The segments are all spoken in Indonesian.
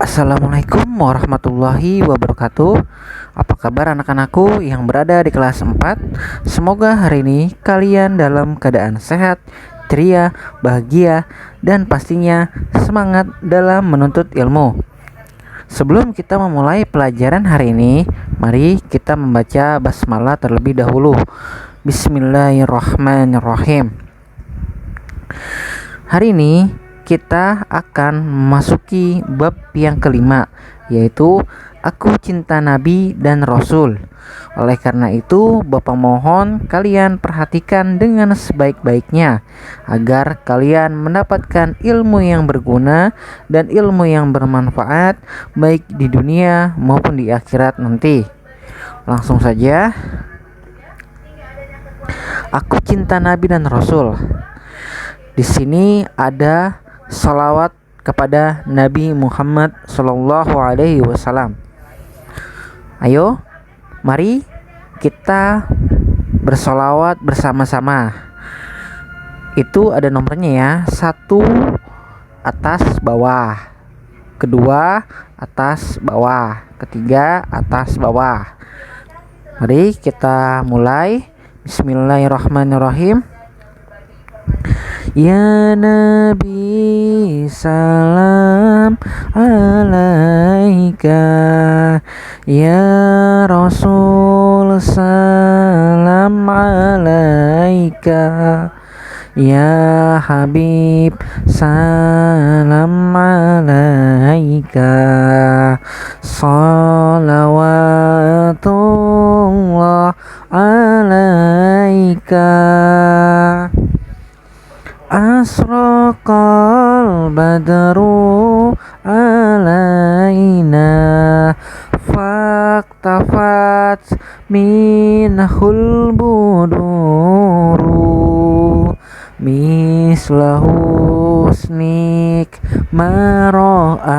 Assalamualaikum warahmatullahi wabarakatuh. Apa kabar anak-anakku yang berada di kelas 4? Semoga hari ini kalian dalam keadaan sehat, ceria, bahagia, dan pastinya semangat dalam menuntut ilmu. Sebelum kita memulai pelajaran hari ini, mari kita membaca basmalah terlebih dahulu. Bismillahirrahmanirrahim. Hari ini kita akan memasuki bab yang kelima, yaitu Aku Cinta Nabi dan Rasul. Oleh karena itu, Bapak mohon kalian perhatikan dengan sebaik-baiknya agar kalian mendapatkan ilmu yang berguna dan ilmu yang bermanfaat baik di dunia maupun di akhirat nanti. Langsung saja. Aku Cinta Nabi dan Rasul. Di sini ada salawat kepada Nabi Muhammad Sallallahu Alaihi Wasallam. Ayo, mari kita bersolawat bersama-sama. Itu ada nomornya ya. 1 atas bawah, 2 atas bawah, 3 atas bawah. Mari kita mulai. Bismillahirrahmanirrahim. Ya Nabi salam alaika, Ya Rasul salam alaika, Ya Habib salam alaika, salawatullah alaika. Asraqal badru alaina, faktafat minhul buduru, mislahu husnik mara'aina,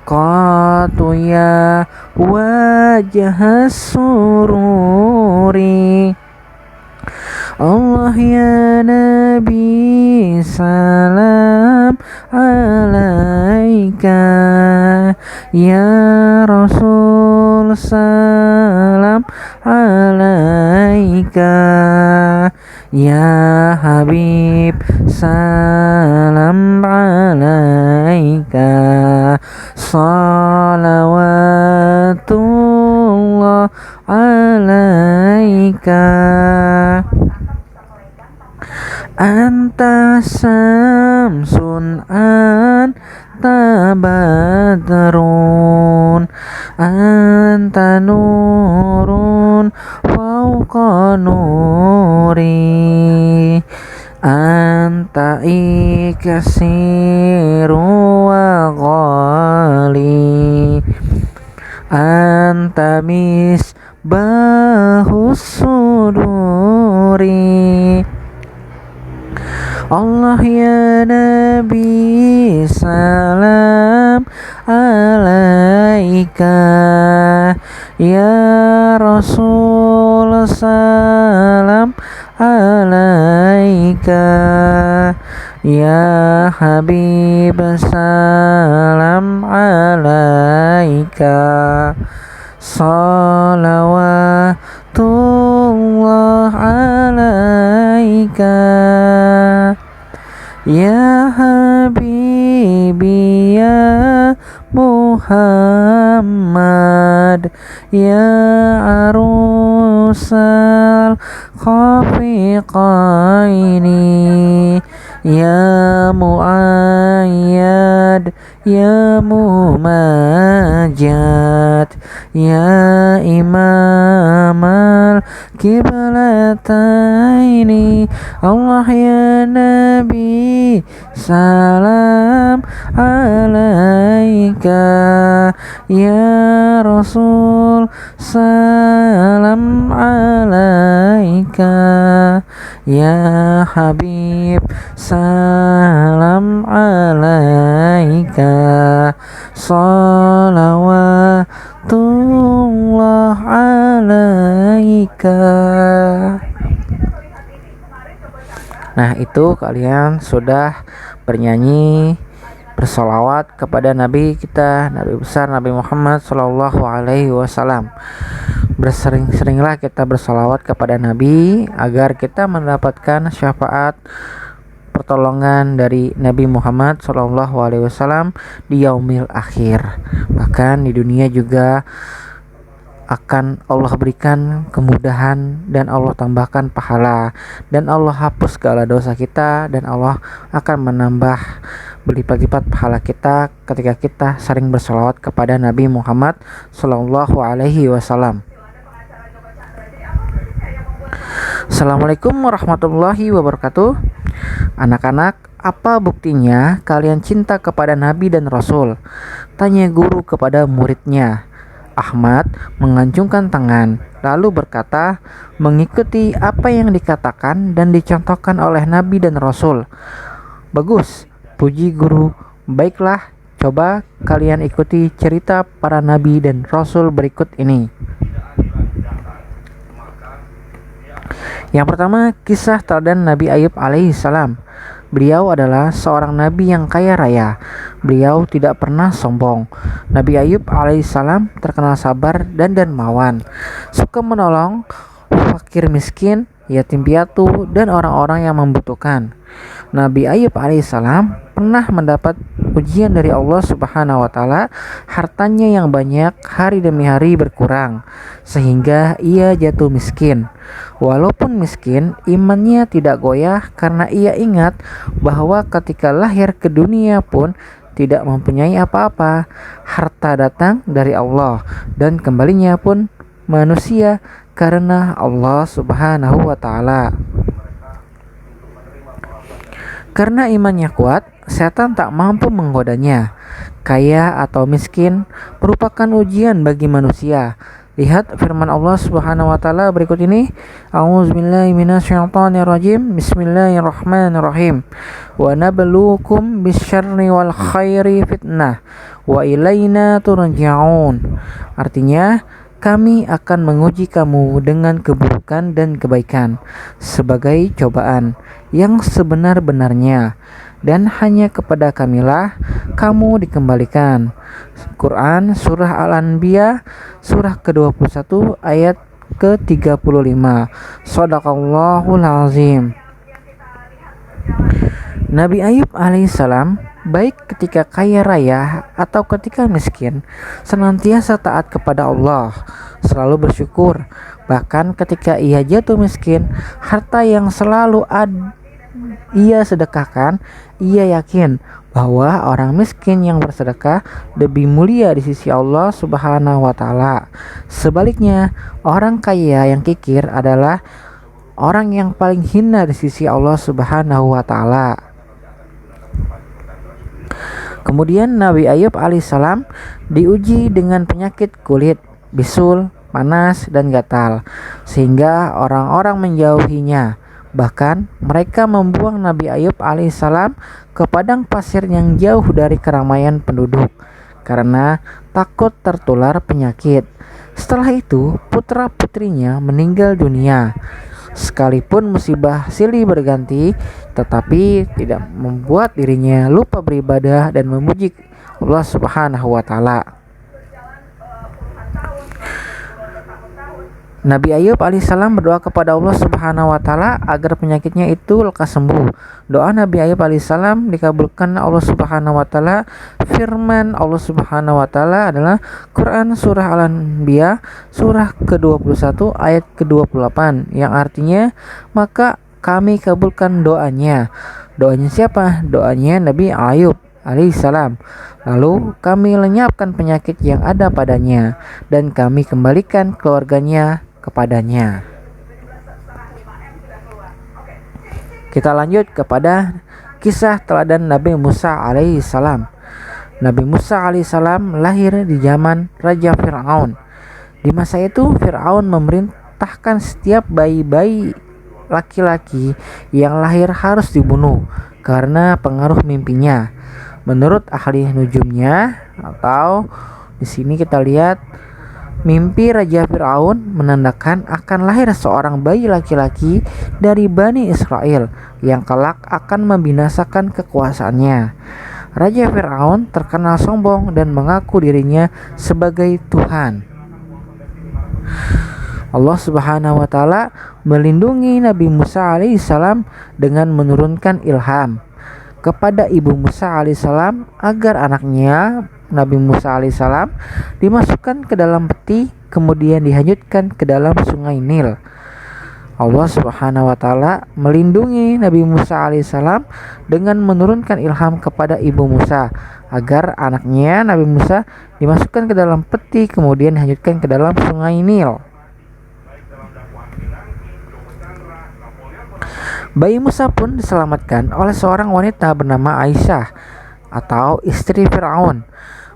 qatu ya wajah sururi. Allah ya Nabi salam alaika, Ya Rasul salam alaika, Ya Habib salam alaika, salawatullah alaika. Anta samsun anta badrun, anta nurun fauqa nuri, anta iksiru wa ghali, anta misbahus suduri. Allah ya Nabi salam alaika, Ya Rasul salam alaika, Ya Habib salam alaika, salawatullah alaika. Ya Habibi ya Muhammad, Ya Arusal Khafiqaini, Ya Muayyad ya Mumajjad, Ya Imamal Kiblataini. Allah ya Nabi salam alaika, Ya Rasul salam alaika, Ya Habib salam alaika, salawatullah alaika. Nah, itu kalian sudah bernyanyi bersolawat kepada Nabi kita, Nabi besar Nabi Muhammad Shallallahu Alaihi Wasallam. Bersering-seringlah kita bersolawat kepada Nabi agar kita mendapatkan syafaat pertolongan dari Nabi Muhammad Shallallahu Alaihi Wasallam di yaumil akhir. Bahkan di dunia juga akan Allah berikan kemudahan dan Allah tambahkan pahala dan Allah hapus segala dosa kita dan Allah akan menambah berlipat-lipat pahala kita ketika kita sering bersolawat kepada Nabi Muhammad Sallallahu Alaihi Wasallam. Assalamualaikum warahmatullahi wabarakatuh. Anak-anak, apa buktinya kalian cinta kepada Nabi dan Rasul? Tanya guru kepada muridnya. Ahmad mengacungkan tangan, lalu berkata, mengikuti apa yang dikatakan dan dicontohkan oleh Nabi dan Rasul. Bagus, puji guru. Baiklah, coba kalian ikuti cerita para Nabi dan Rasul berikut ini. Yang pertama, kisah teladan Nabi Ayub alaihissalam. Beliau adalah seorang nabi yang kaya raya. Beliau tidak pernah sombong. Nabi Ayub alaihissalam terkenal sabar dan dermawan, suka menolong fakir miskin, yatim piatu, dan orang-orang yang membutuhkan. Nabi Ayub alaihissalam pernah mendapat ujian dari Allah Subhanahu wa taala. Hartanya yang banyak hari demi hari berkurang sehingga ia jatuh miskin. Walaupun miskin, imannya tidak goyah karena ia ingat bahwa ketika lahir ke dunia pun tidak mempunyai apa-apa. Harta datang dari Allah dan kembalinya pun manusia karena Allah Subhanahu wa taala. Karena imannya kuat, setan tak mampu menggodanya. Kaya atau miskin merupakan ujian bagi manusia. Lihat firman Allah Subhanahu wa taala berikut ini. A'udzubillahi minasyaitonirrajim. Bismillahirrahmanirrahim. Wa nabluukum bisyarri wal khairi fitnah wa ilaina turja'un. Artinya, kami akan menguji kamu dengan keburukan dan kebaikan sebagai cobaan yang sebenar-benarnya, dan hanya kepada kamilah kamu dikembalikan. Quran Surah Al-Anbiya Surah ke-21 ayat ke-35. Shadaqallahul azim. Nabi Ayub alaihissalam baik ketika kaya raya atau ketika miskin senantiasa taat kepada Allah, selalu bersyukur. Bahkan ketika ia jatuh miskin, harta yang selalu ia sedekahkan, ia yakin bahwa orang miskin yang bersedekah lebih mulia di sisi Allah Subhanahu wa taala. Sebaliknya, orang kaya yang kikir adalah orang yang paling hina di sisi Allah Subhanahu wa taala. Kemudian Nabi Ayub alaihissalam diuji dengan penyakit kulit, bisul, panas, dan gatal, sehingga orang-orang menjauhinya. Bahkan mereka membuang Nabi Ayub alaihissalam ke padang pasir yang jauh dari keramaian penduduk karena takut tertular penyakit. Setelah itu putra-putrinya meninggal dunia. Sekalipun musibah silih berganti, tetapi tidak membuat dirinya lupa beribadah dan memuji Allah Subhanahu wa taala. Nabi Ayub alaihissalam berdoa kepada Allah Subhanahu wa taala agar penyakitnya itu lekas sembuh. Doa Nabi Ayub alaihissalam dikabulkan Allah Subhanahu wa taala. Firman Allah Subhanahu wa taala adalah Quran Surah Al-Anbiya Surah ke-21 ayat ke-28 yang artinya, maka kami kabulkan doanya. Doanya siapa? Doanya Nabi Ayub alaihissalam. Lalu kami lenyapkan penyakit yang ada padanya dan kami kembalikan keluarganya kepadanya. Kita lanjut kepada kisah teladan Nabi Musa alaihissalam. Nabi Musa alaihissalam lahir di zaman Raja Fir'aun. Di masa itu Fir'aun memerintahkan setiap bayi-bayi laki-laki yang lahir harus dibunuh karena pengaruh mimpinya. Menurut ahli nujumnya, atau di sini kita lihat mimpi Raja Fir'aun menandakan akan lahir seorang bayi laki-laki dari Bani Israel yang kelak akan membinasakan kekuasaannya. Raja Fir'aun terkenal sombong dan mengaku dirinya sebagai Tuhan. Allah Subhanahu wa taala melindungi Nabi Musa alaihissalam dengan menurunkan ilham kepada ibu Musa alaihissalam agar anaknya Nabi Musa alaihissalam dimasukkan ke dalam peti kemudian dihanyutkan ke dalam sungai Nil. Allah Subhanahu wa taala melindungi Nabi Musa alaihissalam dengan menurunkan ilham kepada ibu Musa agar anaknya Nabi Musa dimasukkan ke dalam peti kemudian dihanyutkan ke dalam sungai Nil. Bayi Musa pun diselamatkan oleh seorang wanita bernama Aisyah atau istri Fir'aun.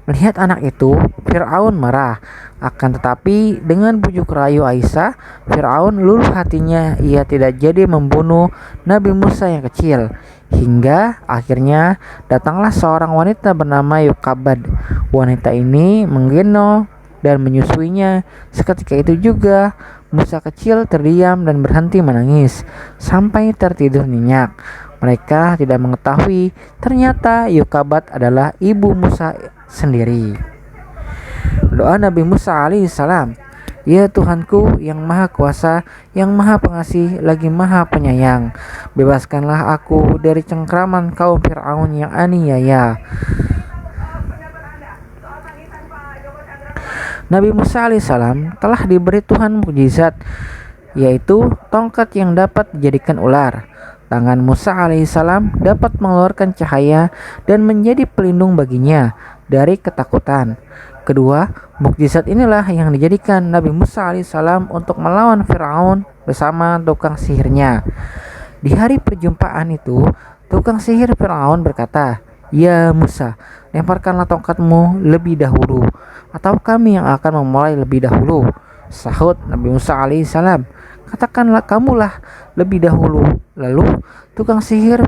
Melihat anak itu, Fir'aun marah. Akan tetapi dengan bujuk rayu Aisyah, Fir'aun luluh hatinya. Ia tidak jadi membunuh Nabi Musa yang kecil. Hingga akhirnya datanglah seorang wanita bernama Yukabad. Wanita ini menggendong dan menyusuinya. Seketika itu juga Musa kecil terdiam dan berhenti menangis sampai tertidur nyenyak. Mereka tidak mengetahui ternyata Yukabad adalah ibu Musa sendiri. Doa Nabi Musa alaihissalam, ya Tuhanku yang maha kuasa, yang maha pengasih, lagi maha penyayang, bebaskanlah aku dari cengkraman kaum Fir'aun yang aniaya. Nabi Musa alaihissalam telah diberi Tuhan mukjizat, yaitu tongkat yang dapat dijadikan ular. Tangan Musa alaihissalam dapat mengeluarkan cahaya dan menjadi pelindung baginya dari ketakutan. Kedua, mukjizat inilah yang dijadikan Nabi Musa alaihissalam untuk melawan Fir'aun bersama tukang sihirnya. Di hari perjumpaan itu, tukang sihir Fir'aun berkata, "Ya Musa, lemparkanlah tongkatmu lebih dahulu, atau kami yang akan memulai lebih dahulu." Sahut Nabi Musa alaihissalam, "Katakanlah kamulah lebih dahulu." Lalu tukang sihir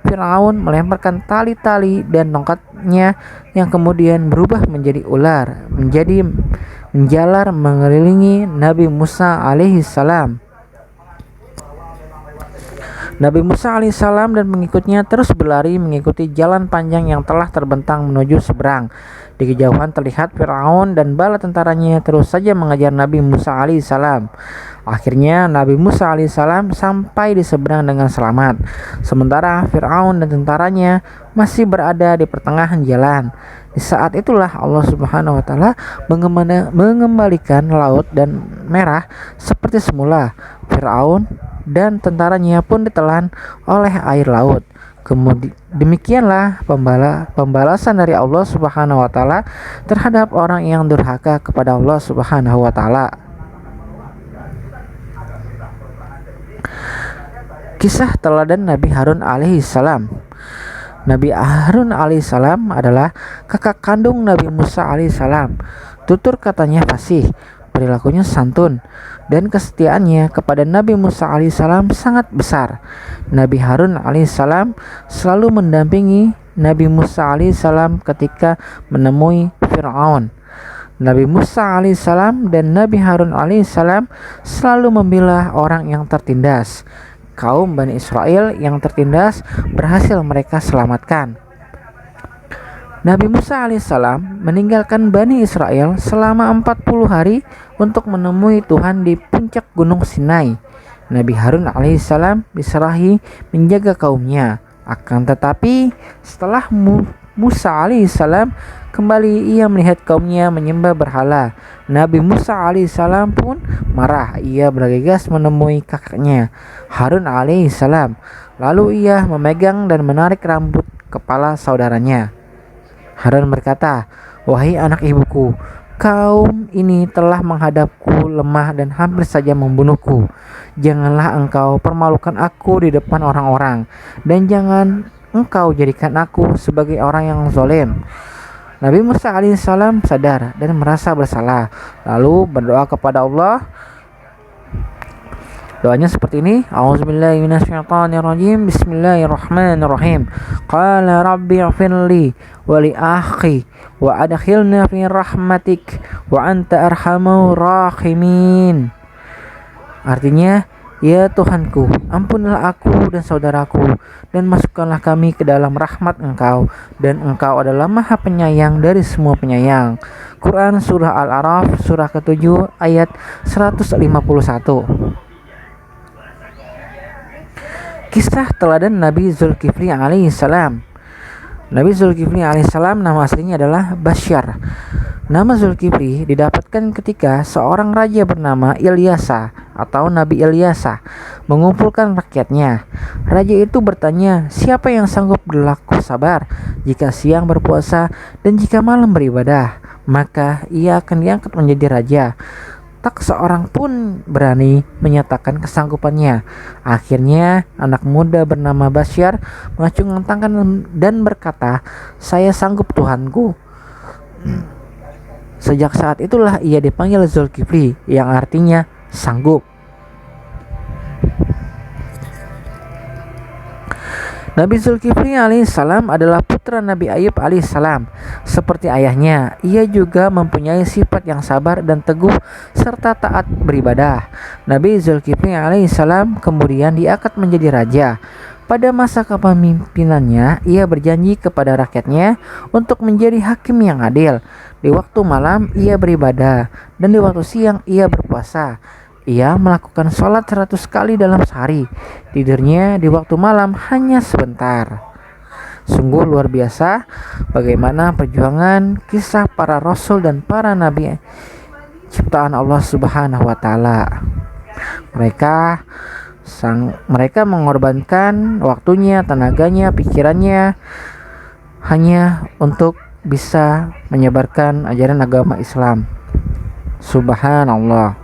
Fir'aun melemparkan tali-tali dan tongkatnya yang kemudian berubah menjadi ular, menjadi menjalar mengelilingi Nabi Musa alaihissalam. Nabi Musa alaihissalam dan pengikutnya terus berlari mengikuti jalan panjang yang telah terbentang menuju seberang. Di kejauhan terlihat Fir'aun dan bala tentaranya terus saja mengejar Nabi Musa alaihissalam. Akhirnya Nabi Musa alaihissalam sampai di seberang dengan selamat. Sementara Fir'aun dan tentaranya masih berada di pertengahan jalan. Di saat itulah Allah Subhanahu wa taala mengembalikan laut dan merah seperti semula. Fir'aun dan tentaranya pun ditelan oleh air laut. Kemudian demikianlah pembalasan dari Allah Subhanahu wa taala terhadap orang yang durhaka kepada Allah Subhanahu wa taala. Kisah teladan Nabi Harun alaihissalam. Nabi Harun alaihissalam adalah kakak kandung Nabi Musa alaihissalam. Tutur katanya fasih, perilakunya santun, dan kesetiaannya kepada Nabi Musa alaihissalam sangat besar. Nabi Harun alaihissalam selalu mendampingi Nabi Musa alaihissalam ketika menemui Fir'aun. Nabi Musa alaihissalam dan Nabi Harun alaihissalam selalu membela orang yang tertindas. Kaum Bani Israel yang tertindas berhasil mereka selamatkan. Nabi Musa alaihissalam meninggalkan Bani Israel selama 40 hari untuk menemui Tuhan di puncak Gunung Sinai. Nabi Harun alaihissalam diserahi menjaga kaumnya. Akan tetapi setelah Musa alaihissalam kembali, ia melihat kaumnya menyembah berhala. Nabi Musa alaihissalam pun marah. Ia bergegas menemui kakaknya Harun alaihissalam. Lalu ia memegang dan menarik rambut kepala saudaranya. Harun berkata, "Wahai anak ibuku, kaum ini telah menghadapku lemah dan hampir saja membunuhku. Janganlah engkau permalukan aku di depan orang-orang, dan jangan engkau jadikan aku sebagai orang yang zalim." Nabi Musa alaihissalam sadar dan merasa bersalah, lalu berdoa kepada Allah. Doanya seperti ini. A'udzubillahi minasyaitonirrajim. Bismillahirrahmanirrahim. Qala rabbi ighfirli wa li akhi wa adkhilna fi rahmatik wa anta arhamur rahimin. Artinya, Ya Tuhanku, ampunilah aku dan saudaraku, dan masukkanlah kami ke dalam rahmat Engkau, dan Engkau adalah Maha Penyayang dari semua penyayang. Quran Surah Al-A'raf Surah ke-7 ayat 151. Kisah teladan Nabi Zulkifli alaihissalam. Nabi Zulkifli alaihissalam nama aslinya adalah Basyar. Nama Zulkifli didapatkan ketika seorang raja bernama Ilyasa atau Nabi Ilyasa mengumpulkan rakyatnya. Raja itu bertanya, siapa yang sanggup berlaku sabar jika siang berpuasa dan jika malam beribadah, maka ia akan diangkat menjadi raja. Tak seorang pun berani menyatakan kesanggupannya. Akhirnya anak muda bernama Basyar mengacungkan tangan dan berkata, saya sanggup Tuhanku. Sejak saat itulah ia dipanggil Zulkifli, yang artinya sanggup. Nabi Zulkifli alaihissalam adalah putra Nabi Ayub alaihissalam. Seperti ayahnya, ia juga mempunyai sifat yang sabar dan teguh serta taat beribadah. Nabi Zulkifli alaihissalam kemudian diangkat menjadi raja. Pada masa kepemimpinannya, ia berjanji kepada rakyatnya untuk menjadi hakim yang adil. Di waktu malam ia beribadah, dan di waktu siang ia berpuasa. Ia melakukan sholat 100 kali dalam sehari. Tidurnya di waktu malam hanya sebentar. Sungguh luar biasa bagaimana perjuangan kisah para rasul dan para nabi ciptaan Allah Subhanahu wa taala. Mereka mengorbankan waktunya, tenaganya, pikirannya hanya untuk bisa menyebarkan ajaran agama Islam. Subhanallah.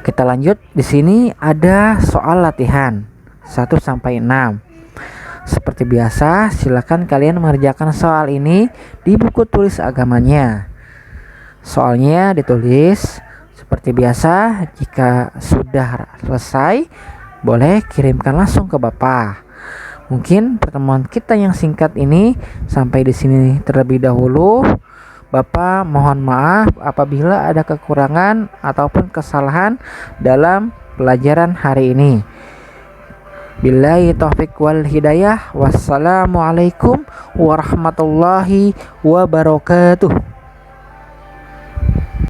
Kita lanjut, di sini ada soal latihan 1 sampai 6. Seperti biasa, silakan kalian mengerjakan soal ini di buku tulis agamanya. Soalnya ditulis seperti biasa. Jika sudah selesai, boleh kirimkan langsung ke Bapak. Mungkin pertemuan kita yang singkat ini sampai di sini terlebih dahulu. Bapak mohon maaf apabila ada kekurangan ataupun kesalahan dalam pelajaran hari ini. Billahi taufik wal hidayah. Wassalamualaikum warahmatullahi wabarakatuh.